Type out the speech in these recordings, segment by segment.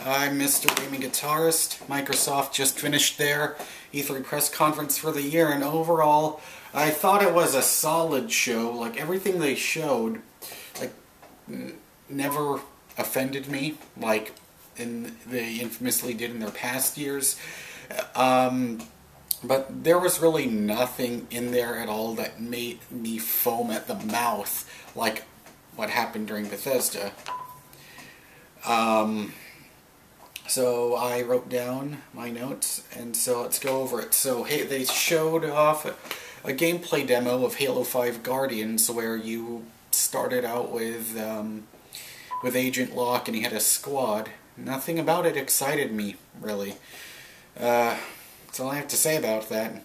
I'm Mr. Gaming Guitarist. Microsoft just finished their E3 press conference for the year, and overall, I thought it was a solid show. Like, everything they showed, like, never offended me, like they infamously did in their past years. But there was really nothing in there at all that made me foam at the mouth, like what happened during Bethesda. So I wrote down my notes, and so let's go over it. So hey, they showed off a gameplay demo of Halo 5 Guardians, where you started out with Agent Locke and he had a squad. Nothing about it excited me, really. That's all I have to say about that.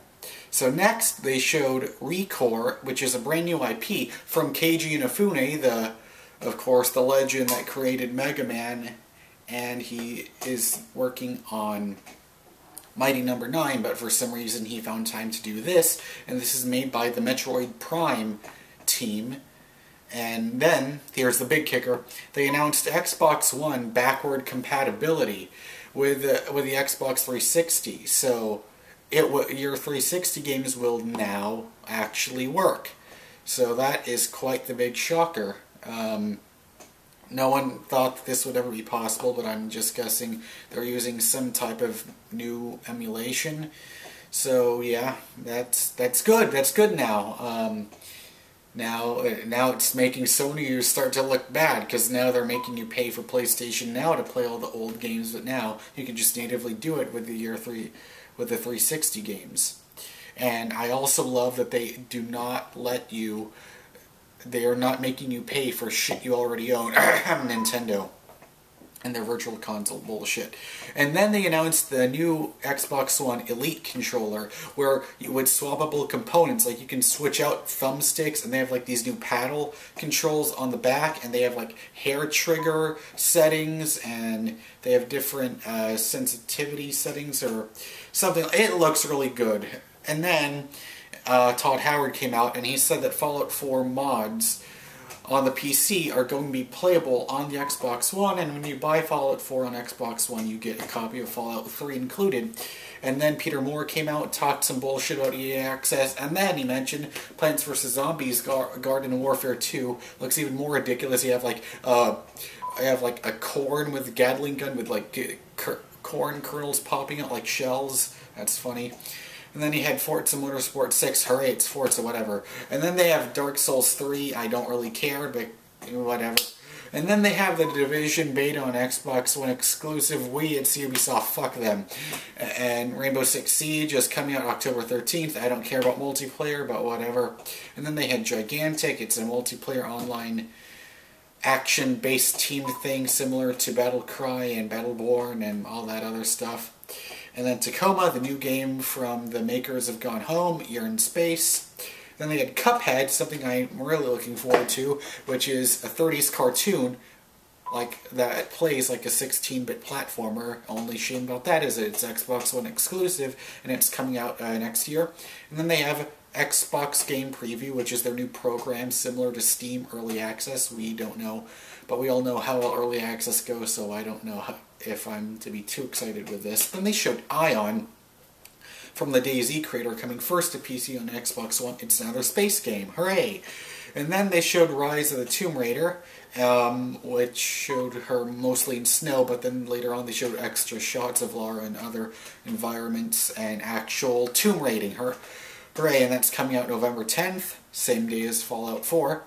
So next, they showed Recore, which is a brand new IP from Keiji Inafune, of course, the legend that created Mega Man, and he is working on Mighty No. 9, but for some reason he found time to do this, and this is made by the Metroid Prime team. And then, here's the big kicker, they announced Xbox One backward compatibility with the Xbox 360, so your 360 games will now actually work. So that is quite the big shocker. No one thought this would ever be possible, but I'm just guessing they're using some type of new emulation. So yeah, that's good. That's good now. Now it's making Sony start to look bad, because now they're making you pay for PlayStation Now to play all the old games, but now you can just natively do it with the 360 games. And I also love that they do not let you. They are not making you pay for shit you already own. Nintendo and their virtual console bullshit. And then they announced the new Xbox One Elite controller, where with swappable components, like you can switch out thumbsticks, and they have like these new paddle controls on the back, and they have like hair trigger settings, and they have different sensitivity settings or something. It looks really good. And then Todd Howard came out and he said that Fallout 4 mods on the PC are going to be playable on the Xbox One, and when you buy Fallout 4 on Xbox One, you get a copy of Fallout 3 included. And then Peter Moore came out and talked some bullshit about EA Access, and then he mentioned Plants vs. Zombies Garden Warfare 2 looks even more ridiculous. You have like a corn with a Gatling gun with like corn kernels popping out like shells. That's funny. And then he had Forza Motorsport 6, hooray, it's Forza, whatever. And then they have Dark Souls 3, I don't really care, but whatever. And then they have the Division beta on Xbox One exclusive Wii, it's Ubisoft, fuck them. And Rainbow Six Siege is coming out October 13th, I don't care about multiplayer, but whatever. And then they had Gigantic, it's a multiplayer online action-based team thing similar to Battlecry and Battleborn and all that other stuff. And then Tacoma, the new game from the makers of Gone Home, You're in Space. Then they had Cuphead, something I'm really looking forward to, which is a 30s cartoon like that plays like a 16-bit platformer. Only shame about that is it's Xbox One exclusive, and it's coming out next year. And then they have Xbox Game Preview, which is their new program similar to Steam Early Access. We don't know, but we all know how well Early Access goes, so I don't know if I'm to be too excited with this. Then they showed Ion from the DayZ creator coming first to PC on Xbox One. It's another space game. Hooray! And then they showed Rise of the Tomb Raider, which showed her mostly in snow, but then later on they showed extra shots of Lara and other environments and actual tomb raiding her. Hooray, and that's coming out November 10th, same day as Fallout 4.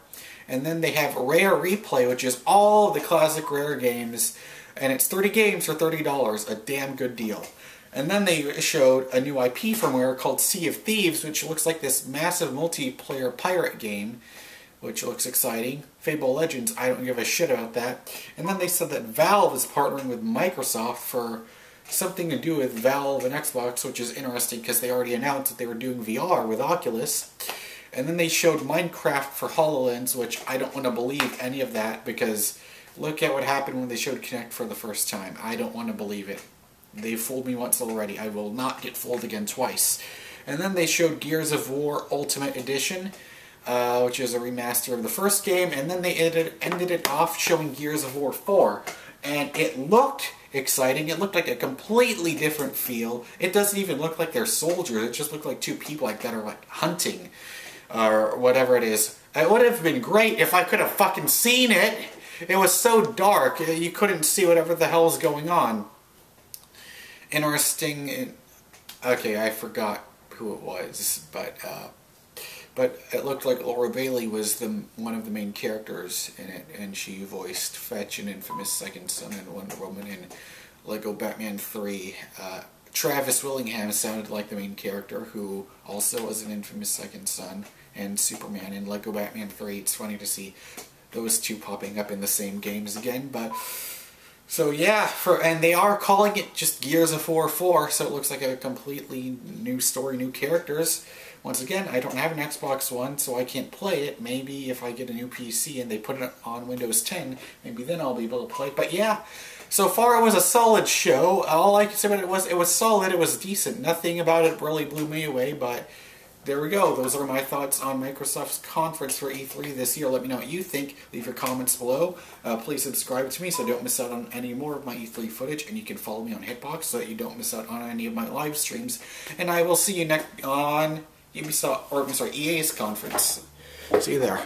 And then they have Rare Replay, which is all the classic Rare games, and it's 30 games for $30, a damn good deal. And then they showed a new IP from Rare called Sea of Thieves, which looks like this massive multiplayer pirate game, which looks exciting. Fable Legends, I don't give a shit about that. And then they said that Valve is partnering with Microsoft for something to do with Valve and Xbox, which is interesting because they already announced that they were doing VR with Oculus. And then they showed Minecraft for HoloLens, which I don't want to believe any of that, because look at what happened when they showed Kinect for the first time. I don't want to believe it. They fooled me once already. I will not get fooled again twice. And then they showed Gears of War Ultimate Edition, which is a remaster of the first game, and then they ended it off showing Gears of War 4. And it looked exciting. It looked like a completely different feel. It doesn't even look like they're soldiers. It just looked like two people like that are like hunting or whatever it is. It would have been great if I could have fucking seen it. It was so dark, you couldn't see whatever the hell was going on. Interesting. Okay, I forgot who it was, but it looked like Laura Bailey was one of the main characters in it, and she voiced Fetch in Infamous Second Son and Wonder Woman in Lego Batman 3. Travis Willingham sounded like the main character, who also was in Infamous Second Son and Superman in Lego Batman 3. It's funny to see those two popping up in the same games again, but so yeah, and they are calling it just Gears of War 4, so it looks like a completely new story, new characters. Once again, I don't have an Xbox One, so I can't play it. Maybe if I get a new PC and they put it on Windows 10, maybe then I'll be able to play it. But yeah, so far it was a solid show. All I can say about it was solid, it was decent. Nothing about it really blew me away, but there we go. Those are my thoughts on Microsoft's conference for E3 this year. Let me know what you think. Leave your comments below. Please subscribe to me so don't miss out on any more of my E3 footage. And you can follow me on Hitbox so that you don't miss out on any of my live streams. And I will see you next on EA's conference. See you there.